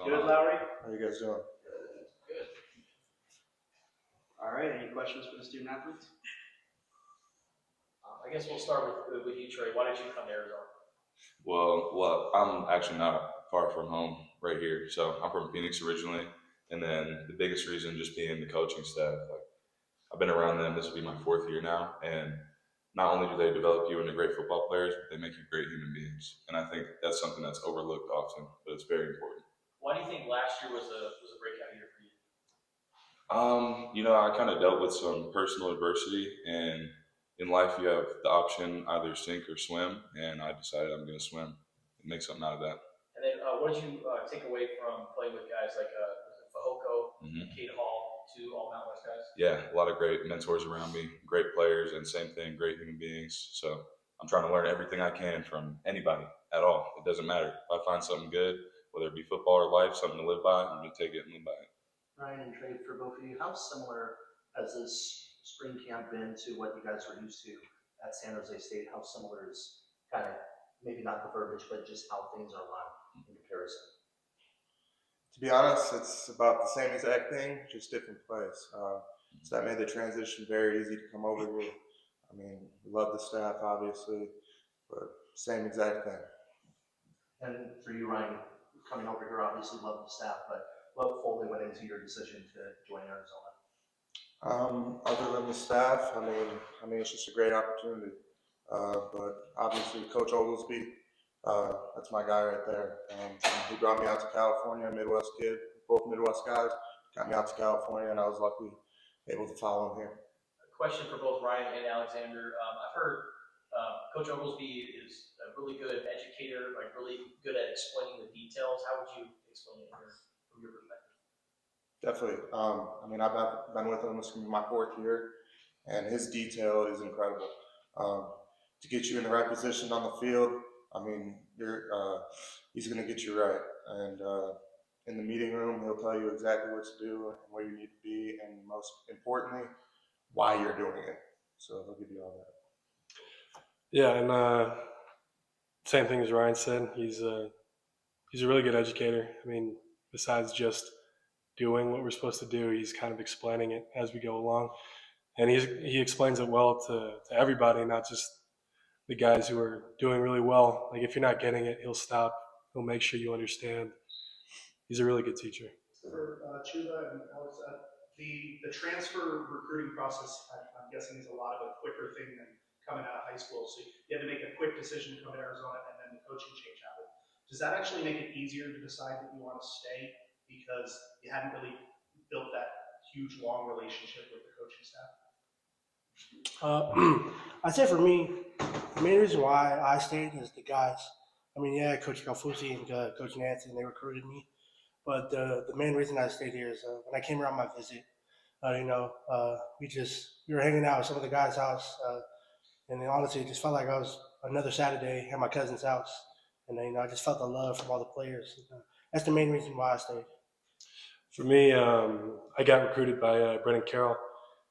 going Good, on? Lowry? How you guys doing? Good. All right, any questions for the student athletes? I guess we'll start with you, Trey. Why did you come to Arizona? Well, I'm actually not far from home right here. So I'm from Phoenix originally, and then the biggest reason just being the coaching staff. Like I've been around them. This will be my 4th year now, and not only do they develop you into great football players, but they make you great human beings. And I think that's something that's overlooked often, but it's very important. Why do you think last year was a breakout year for you? I kind of dealt with some personal adversity, and in life you have the option either sink or swim, and I decided I'm going to swim and make something out of that. And then what did you take away from playing with guys like Fahoko, Kate Hall, 2 all Mountain West guys? Yeah, a lot of great mentors around me, great players, and same thing, great human beings. So I'm trying to learn everything I can from anybody at all. It doesn't matter. If I find something good, whether it be football or life, something to live by, I'm going to take it and live by it. Ryan and Trey, for both of you, how similar has this spring camp been to what you guys were used to at San Jose State? How similar is kind of, maybe not the verbiage, but just how things are run in comparison? To be honest, it's about the same exact thing, just different plays. So that made the transition very easy to come over here. I mean, we love the staff, obviously, but same exact thing. And for you, Ryan, coming over here, obviously love the staff, but what fully went into your decision to join Arizona? Other than the staff, I mean, it's just a great opportunity. But obviously, Coach Oglesby, that's my guy right there. He brought me out to California, Midwest kid, both Midwest guys, got me out to California, and I was lucky able to follow him here. A question for both Ryan and Alexander. I've heard Coach Oglesby is a really good educator, like really good at explaining the details. How would you explain it here from your perspective? Definitely. I mean, I've been with him. This is going to be my 4th year, and his detail is incredible. To get you in the right position on the field, I mean, he's going to get you right. And in the meeting room, he'll tell you exactly what to do and where you need to be, and most importantly, why you're doing it. So he'll give you all that. Yeah, and same thing as Ryan said. He's a really good educator. I mean, besides just doing what we're supposed to do, he's kind of explaining it as we go along, and he explains it well to everybody, not just the guys who are doing really well. Like if you're not getting it, he'll stop. He'll make sure you understand. He's a really good teacher. For Chubba and Alex, the transfer recruiting process, I'm guessing, is a lot of a quicker thing than coming out of high school. So you had to make a quick decision to come to Arizona, and then the coaching change happened. Does that actually make it easier to decide that you want to stay because you hadn't really built that huge, long relationship with the coaching staff? I'd say for me, the main reason why I stayed is the guys. I mean, yeah, Coach Galfusi and Coach Nancy, and they recruited me. But the main reason I stayed here is when I came here on my visit, we were hanging out at some of the guys' house, and honestly, it just felt like I was another Saturday at my cousin's house, and I just felt the love from all the players. That's the main reason why I stayed. For me, I got recruited by Brendan Carroll,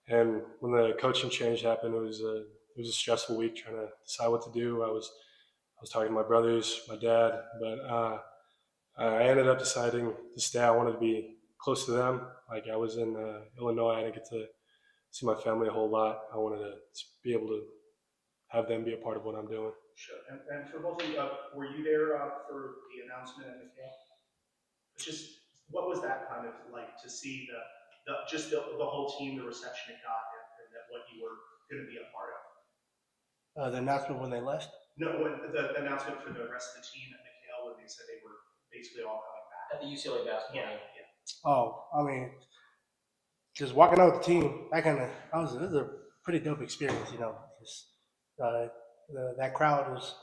and when the coaching change happened, it was a stressful week trying to decide what to do. I was talking to my brothers, my dad, but I ended up deciding to stay. I wanted to be close to them. Like I was in Illinois, I didn't get to see my family a whole lot. I wanted to be able to have them be a part of what I'm doing. Sure. And for both of you, were you there for the announcement at McHale? Just what was that kind of like to see the whole team, the reception it got, and that what you were going to be a part of? The announcement when they left? No, when the announcement for the rest of the team at McHale, when they said they were basically all coming back. At the UCLA basketball game. Yeah. Oh, I mean, just walking out with the team, it was a pretty dope experience, Just that crowd was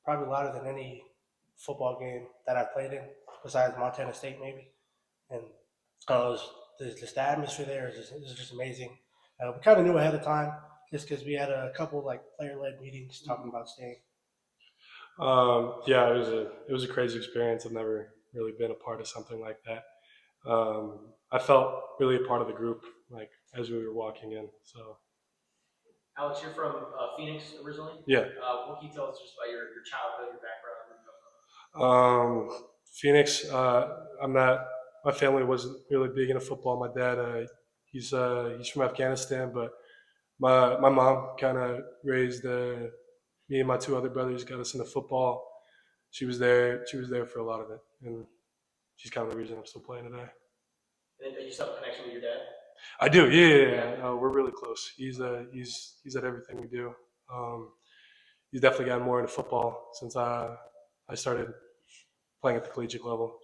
probably louder than any football game that I played in, besides Montana State maybe. And just the atmosphere there is just amazing. We kind of knew ahead of time, just because we had a couple like player-led meetings talking about staying. Yeah, it was a crazy experience. I've never really been a part of something like that. I felt really a part of the group, like as we were walking in. So, Alex, you're from Phoenix originally. Yeah. What can you tell us just about your childhood, your background, where you come from? Phoenix. I'm not. My family wasn't really big into football. My dad, he's from Afghanistan, but my mom kind of raised me and my two other brothers, got us into football. She was there. She was there for a lot of it, and she's kind of the reason I'm still playing today. And then you still have a connection with your dad? I do. Yeah. We're really close. He's at everything we do. He's definitely gotten more into football since I started playing at the collegiate level.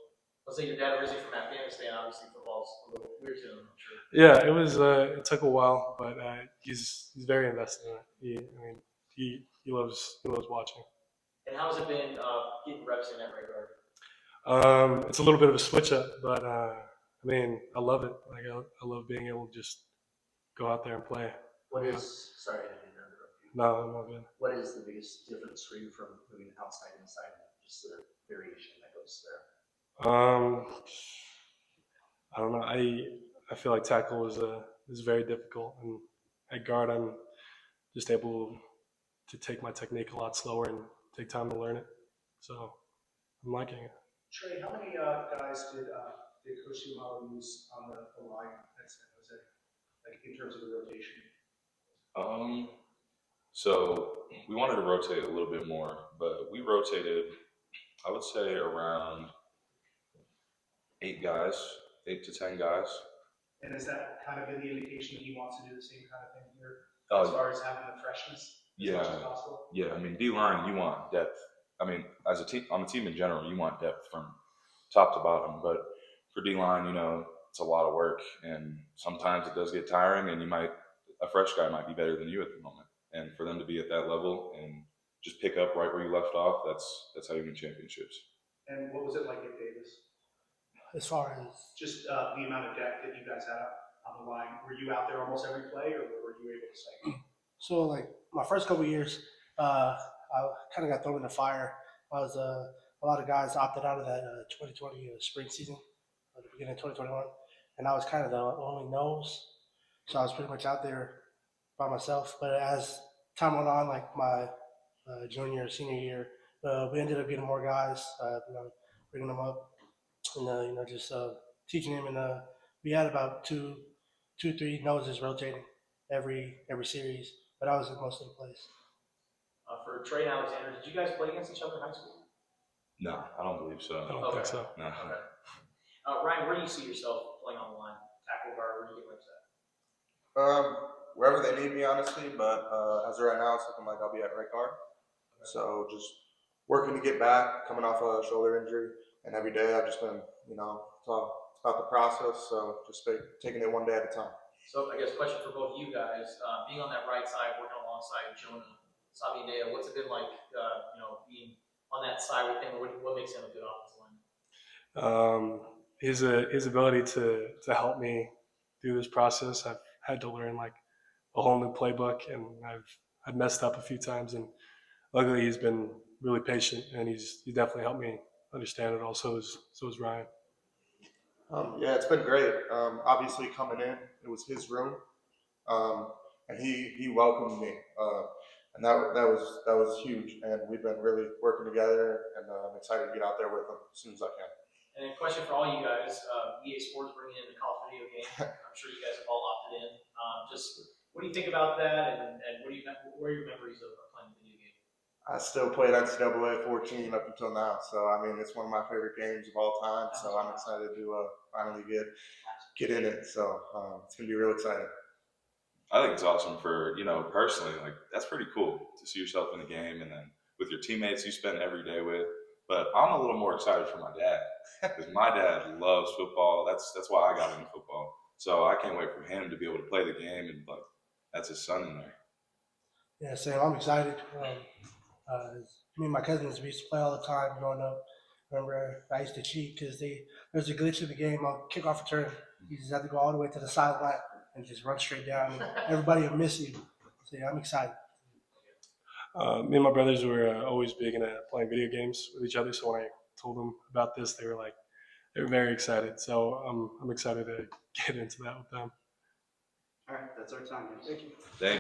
Let's say your dad originally from Afghanistan. Obviously, football's a little weird to him, I'm sure. Yeah, it was. It took a while, but he's very invested in it. He loves watching. And how has it been getting reps in that regard? It's a little bit of a switch up, but I love it. Like I love being able to just go out there and play. What is, sorry, I didn't interrupt you. No, I'm not good. What is the biggest difference for you from moving outside inside, just the variation that goes there? I don't know. I feel like tackle is very difficult, and at guard I'm just able to take my technique a lot slower and take time to learn it. So I'm liking it. Trey, how many guys did Coach Ma'ae use on the line at San Jose, like in terms of the rotation? So we wanted to rotate a little bit more, but we rotated, I would say, around 8 to 10 guys. And is that kind of been the indication that he wants to do the same kind of thing here, Oh, as far as having the freshness as much as possible? Yeah. I mean, D-line, you want depth. I mean, as a team, on the team in general, you want depth from top to bottom. But for D-line, it's a lot of work, and sometimes it does get tiring, and a fresh guy might be better than you at the moment. And for them to be at that level and just pick up right where you left off, that's how you win championships. And what was it like at Davis? As far as Just the amount of depth that you guys had on the line. Were you out there almost every play, or were you able to stay? so, like my first couple of years, I kind of got thrown in the fire. I was a lot of guys opted out of that 2020 spring season, at the beginning of 2021, and I was kind of the only nose, so I was pretty much out there by myself. But as time went on, like my junior, senior year, we ended up getting more guys, bringing them up, and just teaching them. And we had about two, 3 noses rotating every series, but I was in most of the plays. For Trey and Alexander, did you guys play against each other in high school? No, I don't believe so. I don't think so. No. Okay. Ryan, where do you see yourself playing on the line? Tackle, guard, where do you get reps at? Wherever they need me, honestly. But as of right now, it's looking like I'll be at right guard. So just working to get back, coming off a shoulder injury, and every day I've just been, it's about the process. So just taking it one day at a time. So I guess question for both of you guys, being on that right side, working alongside Jonah Sabiandea, what's it been like, being on that side with him? What makes him a good offensive lineman? His ability to help me through this process. I've had to learn like a whole new playbook, and I've messed up a few times, and luckily he's been really patient, and he's definitely helped me understand it all. So is Ryan. Yeah, it's been great. Obviously, coming in, it was his room, and he welcomed me, and that was huge. And we've been really working together, and I'm excited to get out there with him as soon as I can. And a question for all you guys, EA Sports bringing in the college video game. I'm sure you guys have all opted in. Just what do you think about that, and what are your memories of playing the video game? I still played NCAA 14 up until now, so I mean it's one of my favorite games of all time. So I'm excited to finally get in it. So it's gonna be real exciting. I think it's awesome for, personally, like that's pretty cool to see yourself in the game and then with your teammates you spend every day with. But I'm a little more excited for my dad because my dad loves football. That's why I got into football. So I can't wait for him to be able to play the game, and like that's his son in there. Yeah, Sam, I'm excited. Me and my cousins, we used to play all the time growing up. Remember, I used to cheat because there's a glitch in the game on kickoff return. You just have to go all the way to the sideline and just run straight down, and everybody will miss you. So yeah, I'm excited. Me and my brothers were always big into playing video games with each other. So when I told them about this, they were very excited. So I'm excited to get into that with them. All right, that's our time. Thank you. Thank